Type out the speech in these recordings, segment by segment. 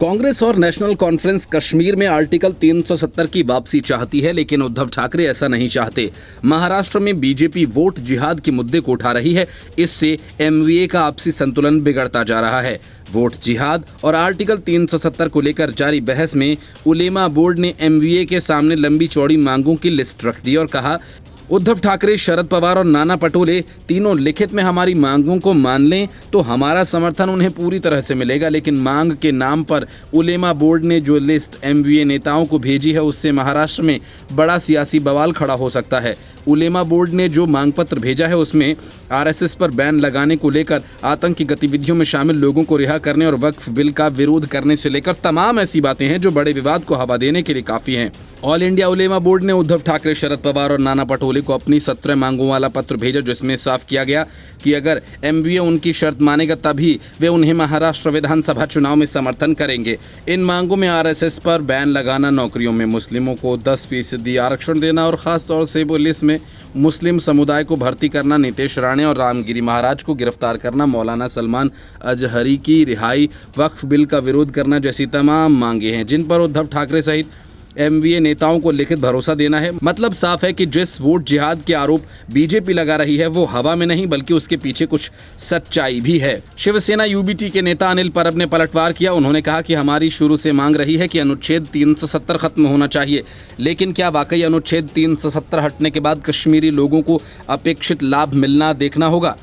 कांग्रेस और national conference Kashmir में article 370 की वापसी चाहती है, लेकिन उद्धव ठाकरे ऐसा नहीं चाहते। महाराष्ट्र में बीजेपी वोट जिहाद के मुद्दे को उठा रही है। इससे एमवीए का आपसी संतुलन बिगड़ता जा रहा है। वोट जिहाद और आर्टिकल 370 को लेकर जारी बहस में उलेमा बोर्ड ने एमवीए के सामने लंबी चौड़ी मांगों की लिस्ट रख दी और कहा, उद्धव ठाकरे, शरद पवार और नाना पटोले तीनों लिखित में हमारी मांगों को मान लें तो हमारा समर्थन उन्हें पूरी तरह से मिलेगा, लेकिन मांग के नाम पर उलेमा बोर्ड ने जो लिस्ट एमवीए नेताओं को भेजी है उससे महाराष्ट्र में बड़ा सियासी बवाल खड़ा हो सकता है। उलेमा बोर्ड ने जो मांग पत्र भेजा है उसमें आरएसएस पर बैन लगाने को लेकर आतंकी गतिविधियों में शामिल लोगों को रिहा करने और वक्फ बिल का विरोध करने से लेकर तमाम ऐसी बातें हैं जो बड़े विवाद को हवा देने के लिए काफी हैं। ऑल इंडिया उलेमा बोर्ड ने उद्धव ठाकरे, शरद पवार और नाना पटोले को अपनी 17 मांगों वाला पत्र भेजा, जिसमें साफ किया गया कि अगर एमवीए उनकी शर्त मानेगा तभी वे उन्हें महाराष्ट्र विधानसभा चुनाव में समर्थन करेंगे। इन मांगों में आरएसएस पर बैन लगाना, नौकरियों में मुस्लिमों को 10% आरक्षण देना और खासतौर से पुलिस में मुस्लिम समुदाय को भर्ती करना, नीतीश राणे और रामगिरी महाराज को गिरफ्तार करना, मौलाना सलमान अजहरी की रिहाई, वक्फ बिल का विरोध करना जैसी तमाम मांगे हैं जिन पर उद्धव ठाकरे सहित एमवीए नेताओं को लिखित भरोसा देना है। मतलब साफ है कि जिस वोट जिहाद के आरोप बीजेपी लगा रही है वो हवा में नहीं बल्कि उसके पीछे कुछ सच्चाई भी है। शिवसेना यूबीटी के नेता अनिल परब ने पलटवार किया। उन्होंने कहा कि हमारी शुरू से मांग रही है कि अनुच्छेद 370 खत्म होना चाहिए, लेकिन क्या वाकई अनुच्छेद 370 हटने के बाद कश्मीरी लोगों को अपेक्षित लाभ मिलना देखना होगा।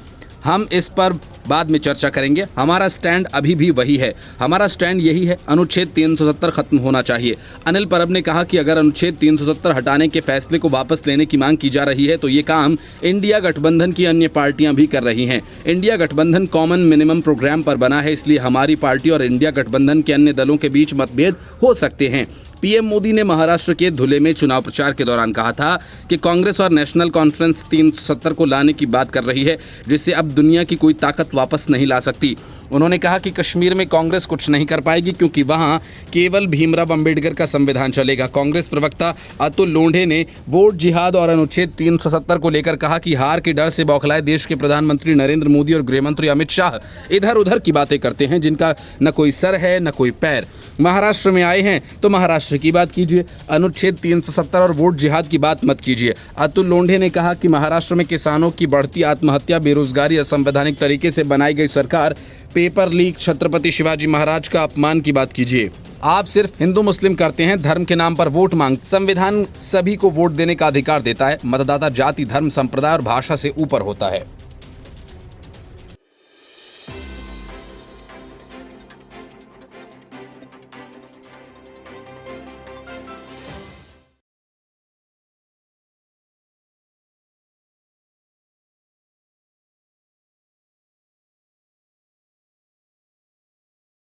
हम इस पर बाद में चर्चा करेंगे। हमारा स्टैंड अभी भी वही है। हमारा स्टैंड यही है, अनुच्छेद 370 खत्म होना चाहिए। अनिल परब ने कहा कि अगर अनुच्छेद 370 हटाने के फैसले को वापस लेने की मांग की जा रही है तो ये काम इंडिया गठबंधन की अन्य पार्टियां भी कर रही हैं। इंडिया गठबंधन कॉमन मिनिमम प्रोग्राम पर बना है, इसलिए हमारी पार्टी और इंडिया गठबंधन के अन्य दलों के बीच मतभेद हो सकते हैं। पीएम मोदी ने महाराष्ट्र के धुले में चुनाव प्रचार के दौरान कहा था कि कांग्रेस और नेशनल कॉन्फ्रेंस 370 को लाने की बात कर रही है, जिससे अब दुनिया की कोई ताकत वापस नहीं ला सकती। उन्होंने कहा कि कश्मीर में कांग्रेस कुछ नहीं कर पाएगी क्योंकि वहां केवल भीमराव अंबेडकर का संविधान चलेगा। कांग्रेस प्रवक्ता अतुल लोंढे ने वोट जिहाद और अनुच्छेद 370 को लेकर कहा कि हार के डर से बौखलाए देश के प्रधानमंत्री नरेंद्र मोदी और गृहमंत्री अमित शाह इधर उधर की बातें करते हैं जिनका न कोई सर है न कोई पैर। महाराष्ट्र में आए हैं तो महाराष्ट्र की बात कीजिए, अनुच्छेद 370 और वोट जिहाद की बात मत कीजिए। अतुल लोंढे ने कहा कि महाराष्ट्र में किसानों की बढ़ती आत्महत्या, बेरोजगारी, असंवैधानिक तरीके से बनाई गई सरकार, पेपर लीक, छत्रपति शिवाजी महाराज का अपमान की बात कीजिए। आप सिर्फ हिंदू मुस्लिम करते हैं, धर्म के नाम पर वोट मांग। संविधान सभी को वोट देने का अधिकार देता है। मतदाता जाति, धर्म, संप्रदाय और भाषा से ऊपर होता है।